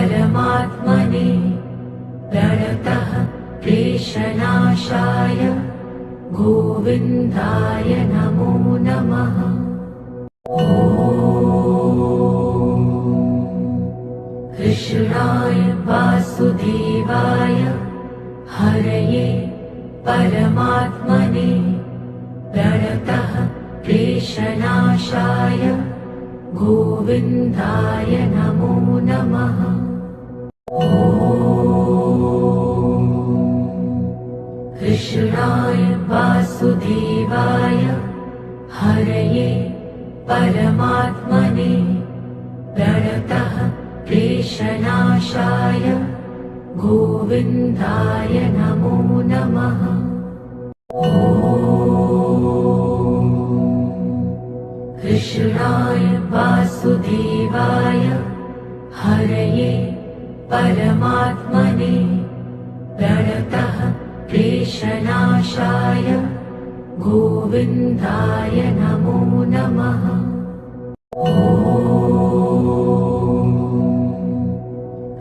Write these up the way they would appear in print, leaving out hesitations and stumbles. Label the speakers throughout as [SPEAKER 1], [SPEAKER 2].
[SPEAKER 1] परमात्मने प्रणतः क्लेशनाशाय गोविन्दाय नमो नमः। कृष्णाय वासुदेवाय हरये परमात्मने प्रणतः क्लेशनाशाय गोविन्दाय नमो नमः। कृष्णाय वासुदेवाय हरये परमात्मने प्रणतः क्लेशनाशाय गोविन्दाय नमो नमः। कृष्णाय वासुदेवाय हरये परमात्मने प्रणतः क्लेशनाशाय गोविन्दाय नमो नमः।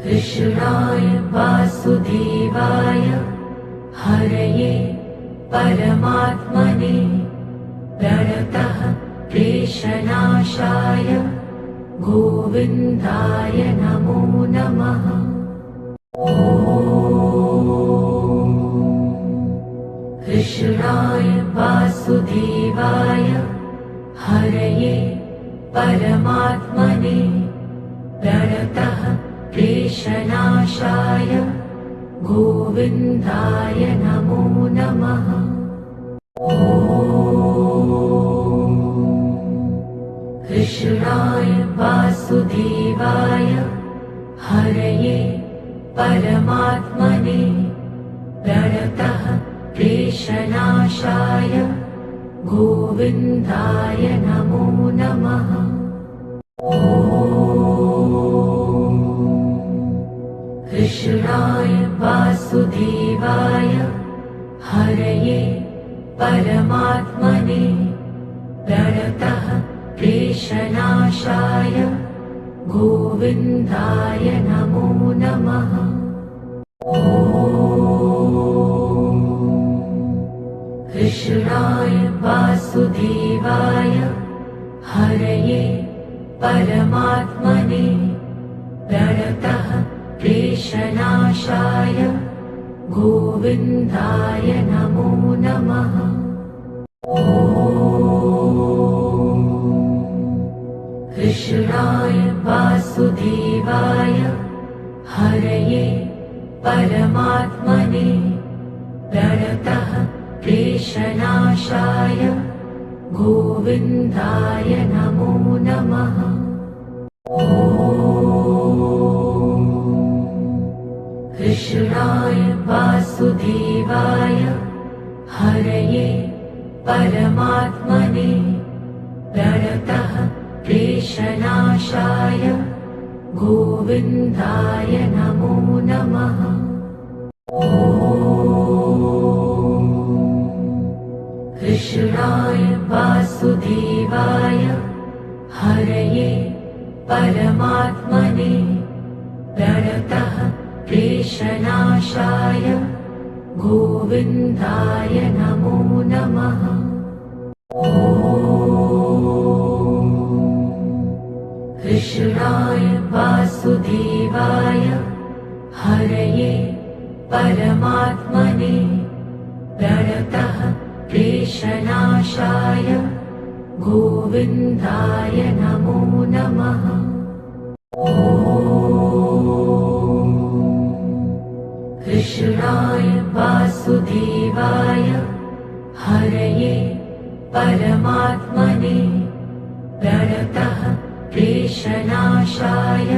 [SPEAKER 1] कृष्णाय वासुदेवाय हरये परमात्मने प्रणतः क्लेशनाशाय गोविन्दाय नमो नमः। कृष्णाय वासुदेवाय हरये परमात्मने प्रणतः क्लेशनाशाय गोविन्दाय नमो नमः। कृष्णाय वासुदेवाय हरये परमात्मने प्रणतः क्लेशनाशाय गोविन्दाय नमो नमः। कृष्णाय वासुदेवाय हरये परमात्मने प्रणतः क्लेशनाशाय गोविन्दाय नमो नमः। कृष्णाय वासुदेवाय हरये परमात्मने प्रणतः क्लेशनाशाय गोविन्दाय नमो नमः। कृष्णाय वासुदेवाय हरये परमात्मने प्रणतः क्लेशनाशाय गोविन्दाय नमो नमः। कृष्णाय वासुदेवाय हरये परमात्मने प्रणतः क्लेशनाशाय गोविन्दाय नमो नमः। कृष्णाय वासुदेवाय हरये परमात्मने प्रणतः क्लेशनाशाय गोविन्दाय नमो नमः। कृष्णाय वासुदेवाय हरये परमात्मने प्रणतः क्लेशनाशाय गोविन्दाय नमो नमः। कृष्णाय वासुदेवाय हरये परमात्मने प्रणतः क्लेशनाशाय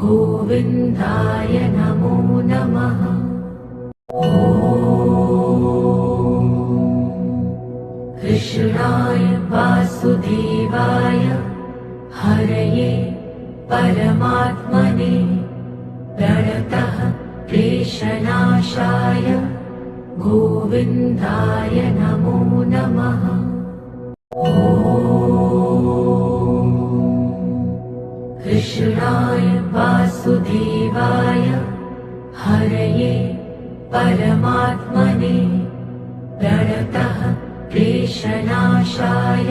[SPEAKER 1] गोविन्दाय नमो नमः। कृष्णाय वासुदेवाय हरये परमात्मने प्रणतः क्लेशनाशाय गोविन्दाय नमो नमः। कृष्णाय वासुदेवाय वासुदेवाय हरये परमात्मने प्रणतः क्लेशनाशाय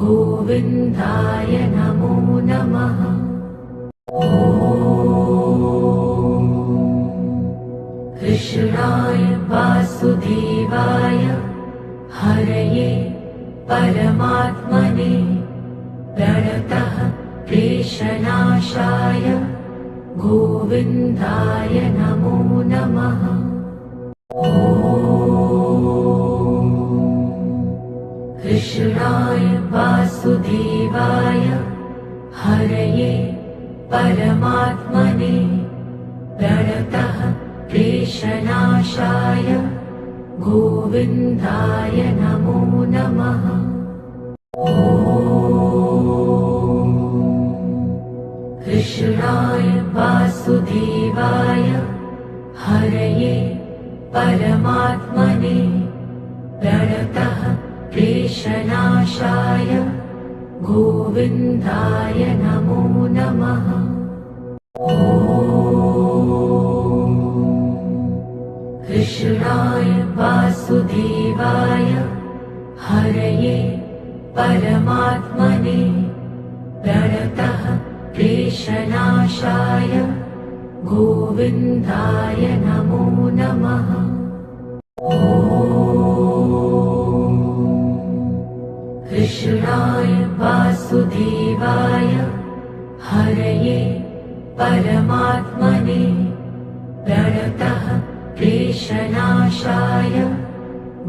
[SPEAKER 1] गोविन्दाय नमो नमः। कृष्णाय वासुदेवाय हरये परमात्मने प्रणतः क्लेशनाशाय गोविन्दाय नमो नमः। कृष्णाय वासुदेवाय हरये परमात्मने प्रणतः क्लेशनाशाय गोविन्दाय नमो नमः। कृष्णाय वासुदेवाय हरये परमात्मने प्रणतः क्लेशनाशाय गोविन्दाय नमो नमः। कृष्णाय वासुदेवाय हरये परमात्मने प्रणतः क्लेशनाशाय गोविन्दाय नमो नमः। कृष्णाय वासुदेवाय हरये परमात्मने प्रणतः क्लेशनाशाय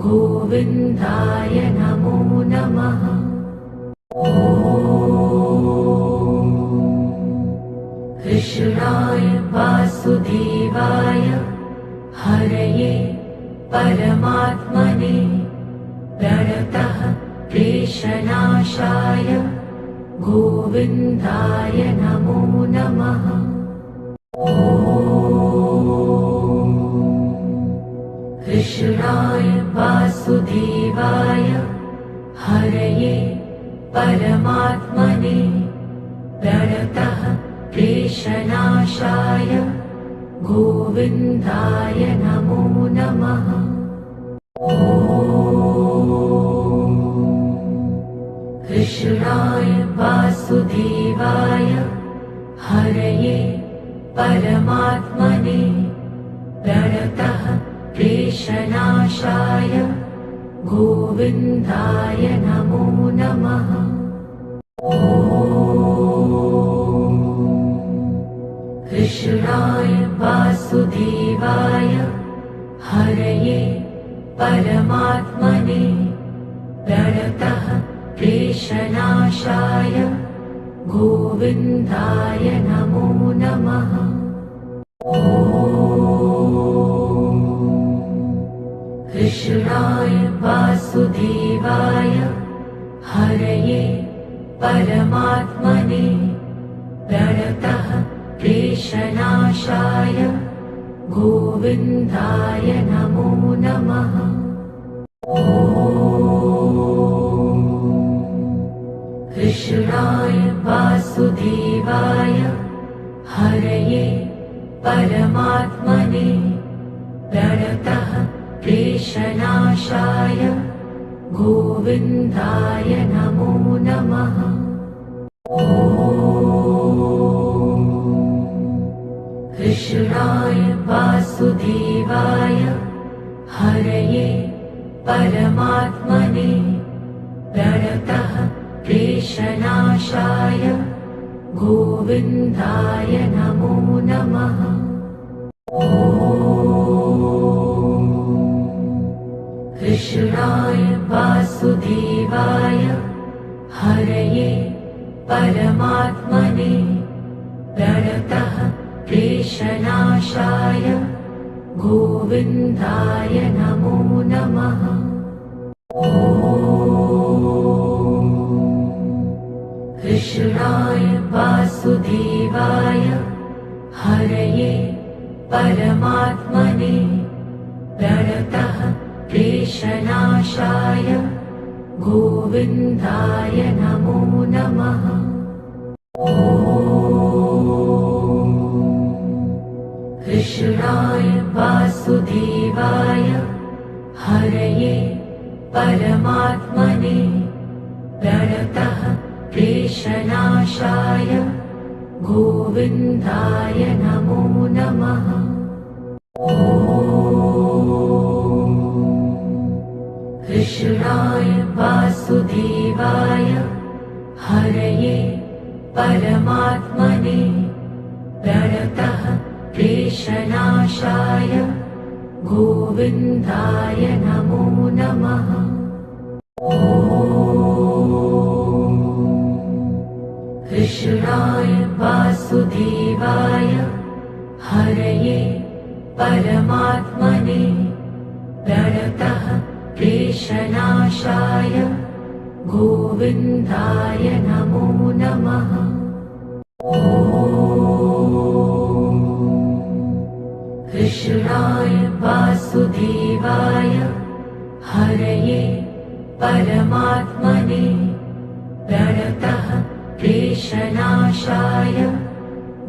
[SPEAKER 1] गोविन्दाय नमो नमः। कृष्णाय वासुदेवाय हरये परमात्मने प्रणतः क्लेशनाशाय गोविन्दाय नमो नमः। कृष्णाय वासुदेवाय हरये परमात्मने प्रणतः क्लेशनाशाय गोविन्दाय नमो नमः। कृष्णाय वासुदेवाय हरये परमात्मने प्रणतः क्लेशनाशाय गोविन्दाय नमो नमः। कृष्णाय वासुदेवाय हरये परमात्मने प्रणतः क्लेशनाशाय गोविन्दाय नमो नमः। कृष्णाय वासुदेवाय हरये परमात्मने प्रणतः क्लेशनाशाय गोविन्दाय नमो नमः। कृष्णाय वासुदेवाय हरये परमात्मने प्रणतः क्लेशनाशाय गोविन्दाय नमो नमः। कृष्णाय वासुदेवाय हरये परमात्मने प्रणतः क्लेशनाशाय गोविन्दाय नमो नमः। कृष्णाय वासुदेवाय हरये परमात्मने प्रणतः क्लेशनाशाय गोविन्दाय नमो नमः। कृष्णाय वासुदेवाय हरये परमात्मने प्रणतः क्लेशनाशाय गोविन्दाय नमो नमः। वासुदेवाय हरये परमात्मने प्रणतः क्लेशनाशाय गोविन्दाय नमो नमः। कृष्णाय वासुदेवाय हरये परमात्मने प्रणतः क्लेशनाशाय गोविन्दाय नमो नमः। कृष्णाय वासुदेवाय हरये परमात्मने प्रणतः क्लेशनाशाय गोविन्दाय नमो नमः। कृष्णाय वासुदेवाय हरये परमात्मने प्रणतः क्लेशनाशाय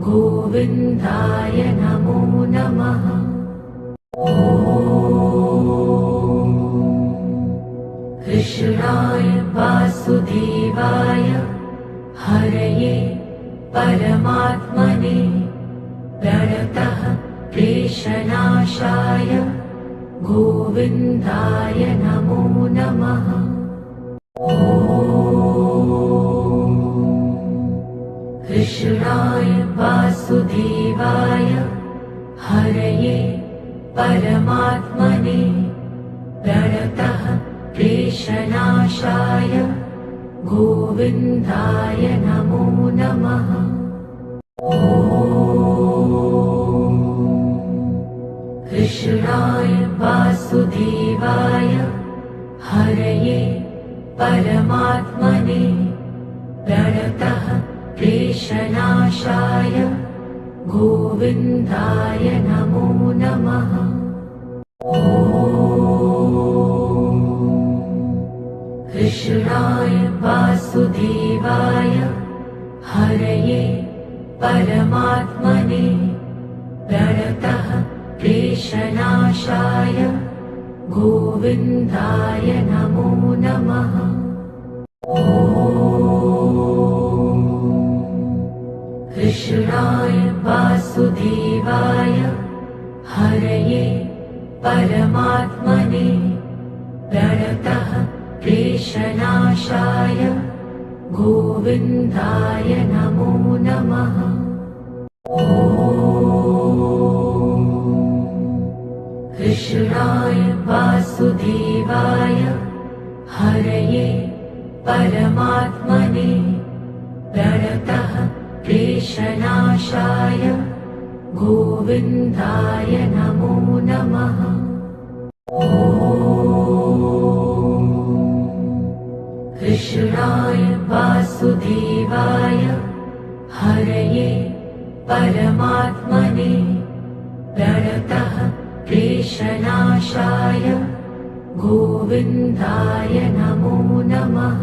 [SPEAKER 1] गोविन्दाय नमो नमः। कृष्णाय वासुदेवाय हरये परमात्मने प्रणतः क्लेशनाशाय गोविन्दाय नमो नमः। कृष्णाय वासुदेवाय हरये परमात्मने प्रणतः क्लेशनाशाय गोविन्दाय नमो नमः। कृष्णाय वासुदेवाय हरये परमात्मने प्रणतः क्लेशनाशाय गोविन्दाय नमो नमः। कृष्णाय वासुदेवाय हरये परमात्मने प्रणतः क्लेशनाशाय गोविन्दाय नमो नमः। कृष्णाय वासुदेवाय हरये परमात्मने प्रणतः क्लेशनाशाय गोविन्दाय नमो नमः। कृष्णाय वासुदेवाय हरये परमात्मने प्रणतः क्लेशनाशाय गोविन्दाय नमो नमः। कृष्णाय वासुदेवाय हरये परमात्मने प्रणतः क्लेशनाशाय गोविन्दाय नमो नमः।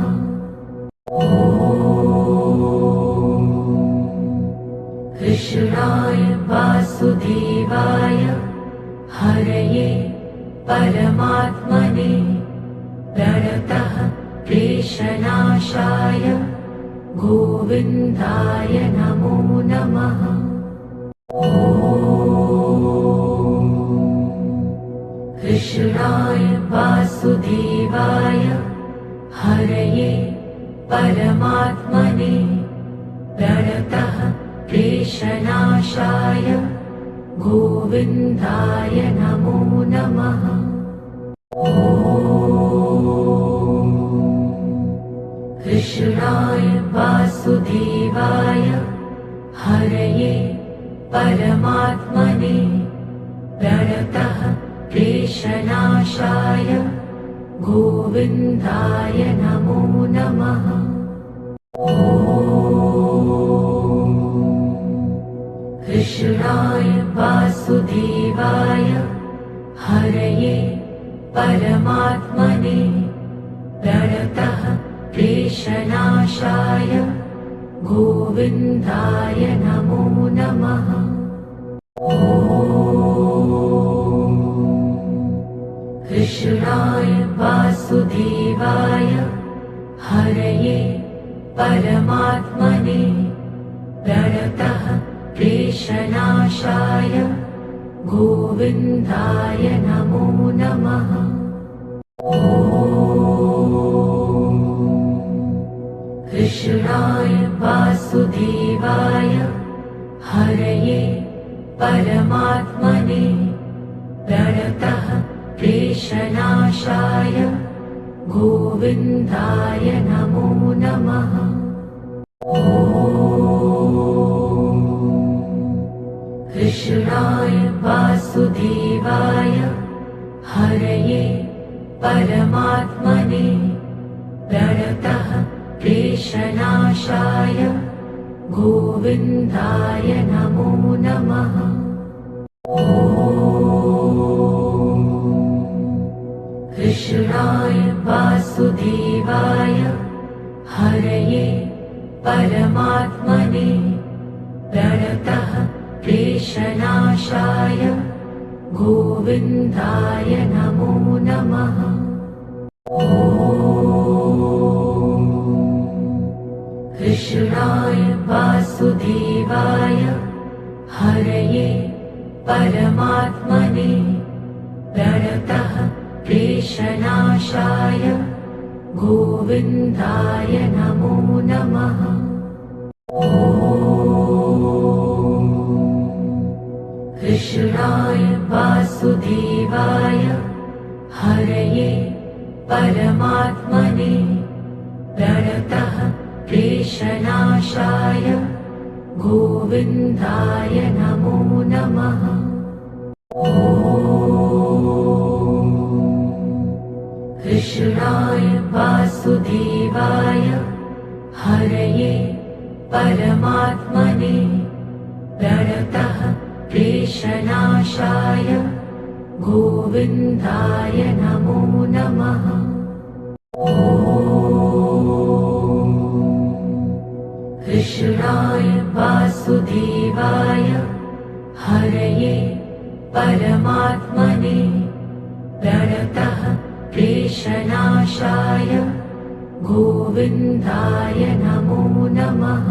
[SPEAKER 1] कृष्णाय वासुदेवाय हरये परमात्मने प्रणतः क्लेशनाशाय गोविन्दाय नमो नमः। कृष्णाय वासुदेवाय हरये परमात्मने प्रणतः क्लेशनाशाय गोविन्दाय नमो नमः। कृष्णाय वासुदेवाय हरये परमात्मने प्रणतः क्लेशनाशाय गोविन्दाय नमो नमः। कृष्णाय वासुदेवाय हरये परमात्मने प्रणतः क्लेशनाशाय गोविन्दाय नमो नमः। कृष्णाय वासुदेवाय हरये परमात्मने प्रणतः क्लेशनाशाय गोविन्दाय नमो नमः। कृष्णाय वासुदेवाय हरये परमात्मने प्रणतः क्लेशनाशाय गोविन्दाय नमो नमः। कृष्णाय वासुदेवाय हरये परमात्मने प्रणतः क्लेशनाशाय गोविन्दाय नमो नमः। कृष्णाय वासुदेवाय हरये परमात्मने प्रणतः क्लेशनाशाय गोविन्दाय नमो नमः। कृष्णाय वासुदेवाय हरये परमात्मने प्रणतः क्लेशनाशाय गोविन्दाय नमो नमः। कृष्णाय वासुदेवाय हरये परमात्मने प्रणतः क्लेशनाशाय गोविन्दाय नमो नमः। कृष्णाय वासुदेवाय हरये परमात्मने प्रणतः क्लेशनाशाय गोविन्दाय नमो नमः। कृष्णाय वासुदेवाय हरये परमात्मने प्रणतः क्लेशनाशाय गोविन्दाय नमो नमः।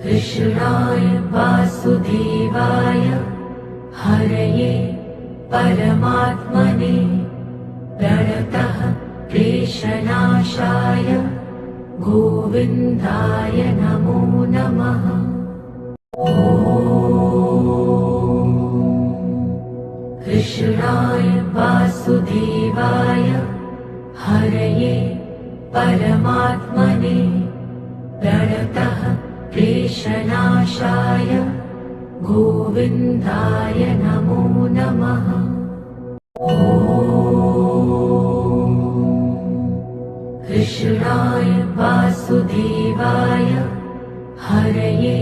[SPEAKER 1] कृष्णाय वासुदेवाय हरये परमात्मने प्रणतः क्लेशनाशाय गोविन्दाय नमो नमः। कृष्णाय वासुदेवाय हरये परमात्मने प्रणतः क्लेशनाशाय गोविन्दाय नमो नमः। कृष्णाय वासुदेवाय हरये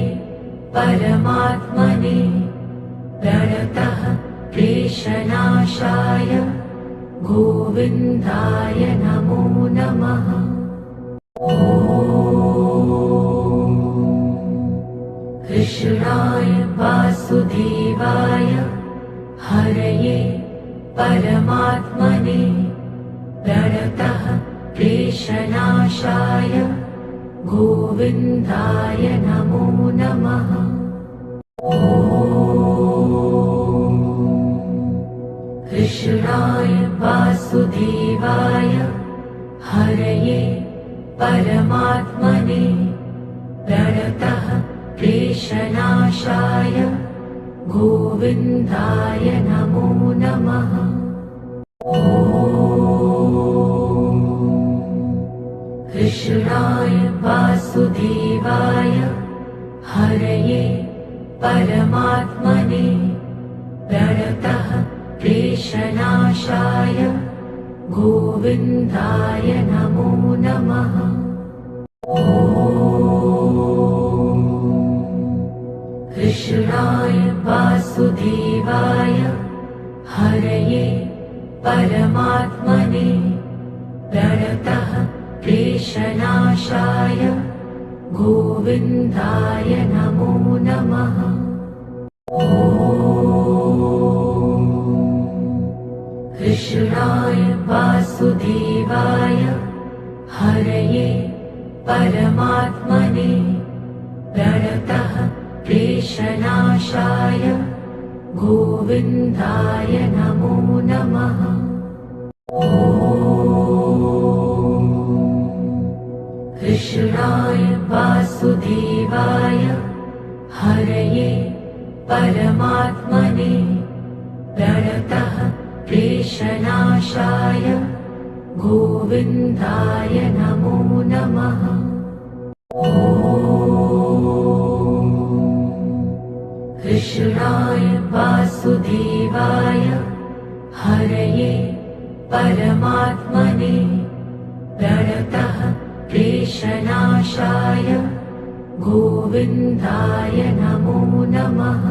[SPEAKER 1] परमात्मने प्रणतः क्लेशनाशाय गोविन्दाय नमो नमः। कृष्णाय वासुदेवाय हरये परमात्मने प्रणतः क्लेशनाशाय गोविन्दाय नमो नमः। कृष्णाय वासुदेवाय हरये परमात्मने प्रणतः क्लेशनाशाय गोविन्दाय नमो नमः। कृष्णाय वासुदेवाय हरये परमात्मने प्रणतः क्लेशनाशाय गोविन्दाय नमो नमः। कृष्णाय वासुदेवाय हरये परमात्मने प्रणतः क्लेशनाशाय गोविन्दाय नमो नमः। वासुदेवाय हरये परमात्मने प्रणतः क्लेशनाशाय गोविन्दाय नमो नमः। कृष्णाय वासुदेवाय हरये परमात्मने प्रणतः क्लेशनाशाय गोविन्दाय नमो नमः। कृष्णाय वासुदेवाय हरये परमात्मने प्रणतः क्लेशनाशाय गोविन्दाय नमो नमः।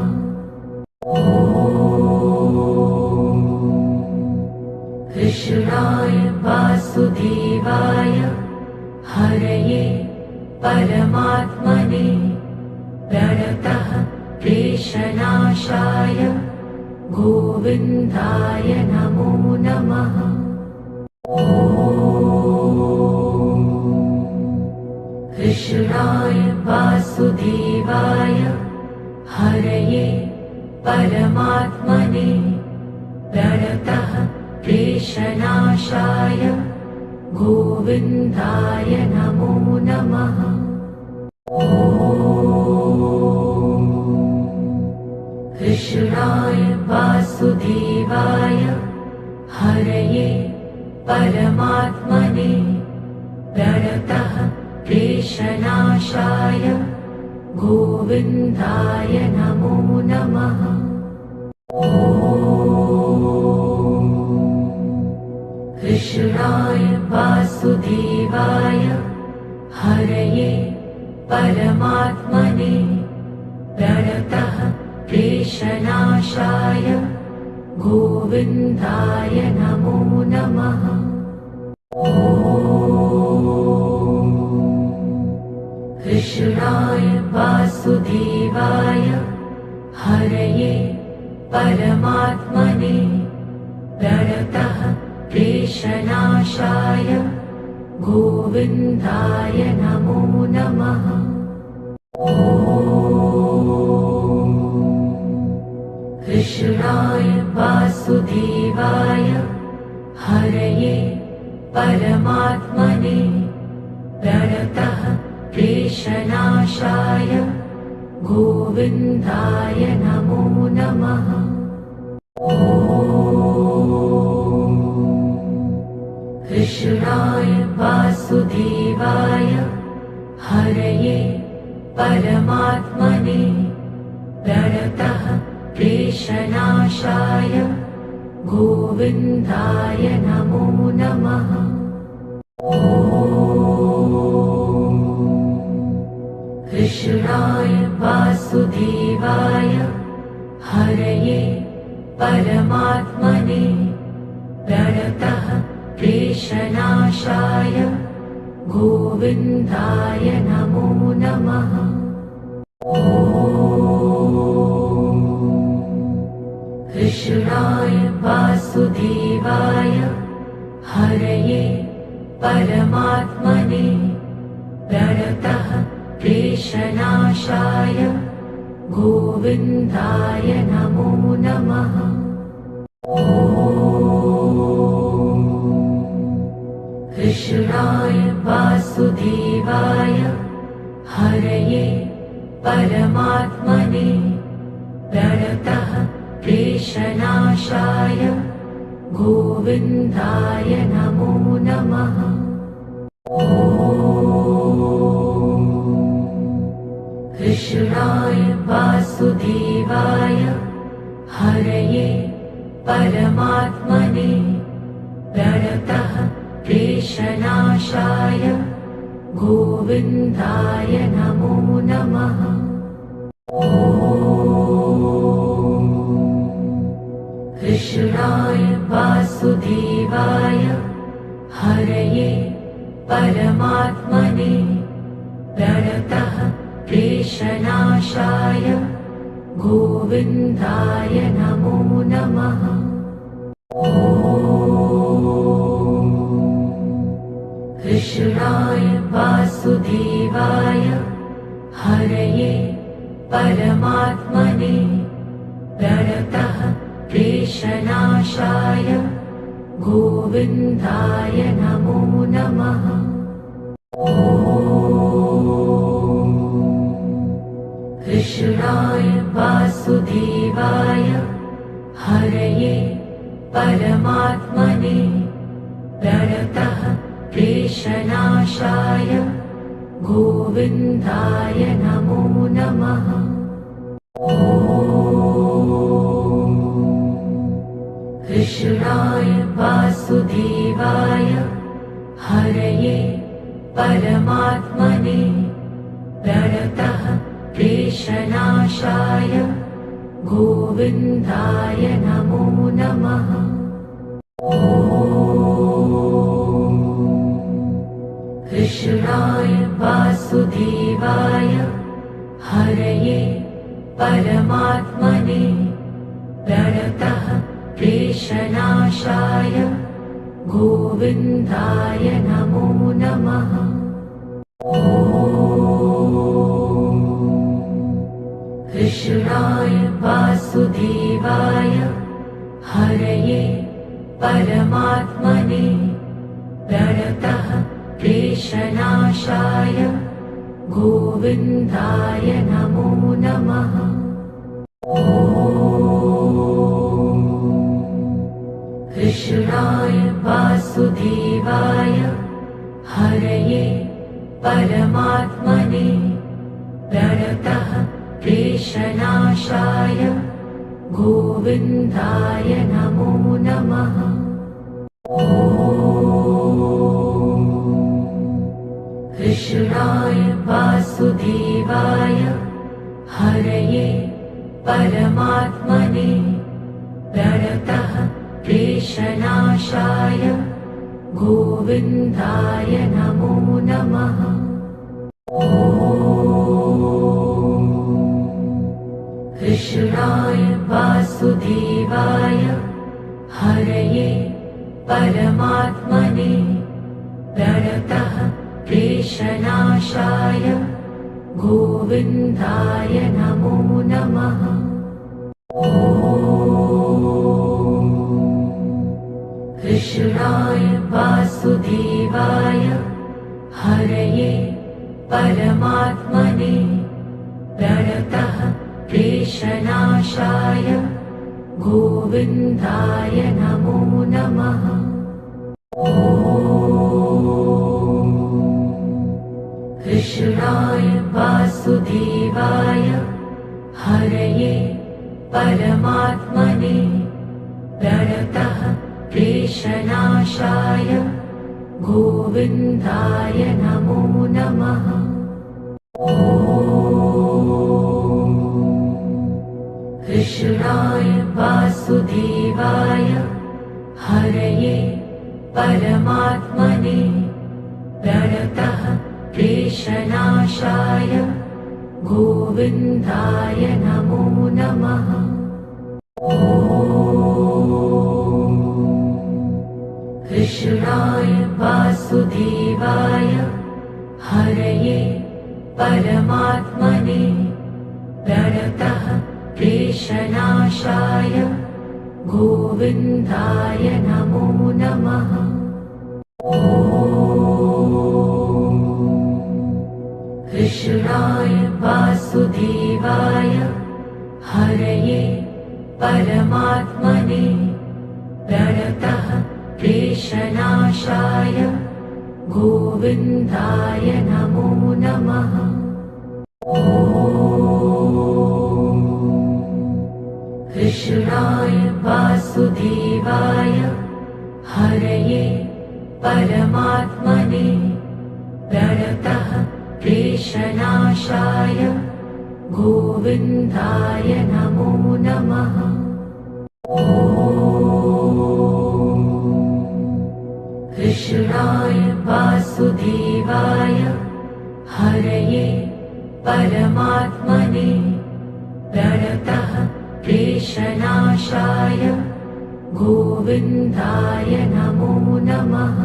[SPEAKER 1] कृष्णाय वासुदेवाय हरये परमात्मने प्रणतः क्लेशनाशाय गोविन्दाय नमो नमः। कृष्णाय वासुदेवाय हरये परमात्मने प्रणतः क्लेशनाशाय गोविन्दाय नमो नमः। कृष्णाय वासुदेवाय हरये परमात्मने प्रणतः क्लेशनाशाय गोविन्दाय नमो नमः। कृष्णाय वासुदेवाय हरये परमात्मने प्रणतः क्लेशनाशाय गोविन्दाय नमो नमः। कृष्णाय वासुदेवाय हरये परमात्मने प्रणतः क्लेशनाशाय गोविन्दाय नमो नमः। कृष्णाय वासुदेवाय हरये परमात्मने प्रणतः क्लेशनाशाय गोविन्दाय नमो नमः। कृष्णाय वासुदेवाय हरये परमात्मने प्रणतः क्लेशनाशाय गोविन्दाय नमो नमः। कृष्णाय वासुदेवाय हरये परमात्मने प्रणतः क्लेशनाशाय गोविन्दाय नमो नमः। कृष्णाय वासुदेवाय हरये परमात्मने प्रणतः क्लेशनाशाय गोविन्दाय नमो नमः। कृष्णाय वासुदेवाय हरये परमात्मने प्रणतः क्लेशनाशाय गोविन्दाय नमो नमः। कृष्णाय वासुदेवाय हरये परमात्मने प्रणतः क्लेशनाशाय गोविन्दाय नमो नमः। कृष्णाय वासुदेवाय हरये परमात्मने प्रणतः क्लेशनाशाय गोविन्दाय नमो नमः। हरये परमात्मने प्रणतः क्लेशनाशाय गोविन्दाय नमो नमः। कृष्णाय वासुदेवाय हरये परमात्मने प्रणतः क्लेशनाशाय गोविन्दाय नमो नमः। कृष्णाय वासुदेवाय हरये परमात्मने प्रणतः क्लेशनाशाय गोविन्दाय नमो नमः। कृष्णाय वासुदेवाय हरये परमात्मने प्रणतः क्लेशनाशाय गोविन्दाय नमो नमः। कृष्णाय वासुदेवाय हरये परमात्मने प्रणतः क्लेशनाशाय गोविन्दाय नमो नमः। कृष्णाय वासुदेवाय हरये परमात्मने प्रणतः क्लेशनाशाय गोविन्दाय नमो नमः। कृष्णाय वासुदेवाय हरये परमात्मने प्रणतः क्लेशनाशाय गोविन्दाय नमो नमः। कृष्णाय वासुदेवाय हरये परमात्मने प्रणतः क्लेशनाशाय गोविन्दाय नमो नमः। कृष्णाय वासुदेवाय हरये परमात्मने प्रणतः क्लेशनाशाय गोविन्दाय नमो नमः। कृष्णाय वासुदेवाय हरये परमात्मने प्रणतः क्लेशनाशाय गोविन्दाय नमो नमः। कृष्णाय वासुदेवाय हरये परमात्मने प्रणतः क्लेशनाशाय गोविन्दाय नमो नमः। कृष्णाय वासुदेवाय हरये परमात्मने प्रणतः क्लेशनाशाय गोविन्दाय नमो नमः। कृष्णाय वासुदेवाय हरये परमात्मने प्रणतः क्लेशनाशाय गोविन्दाय नमो नमः। कृष्णाय वासुदेवाय हरये परमात्मने प्रणतः क्लेशनाशाय गोविन्दाय नमो नमः। कृष्णाय वासुदेवाय हरये परमात्मने प्रणतः क्लेशनाशाय गोविन्दाय नमो नमः।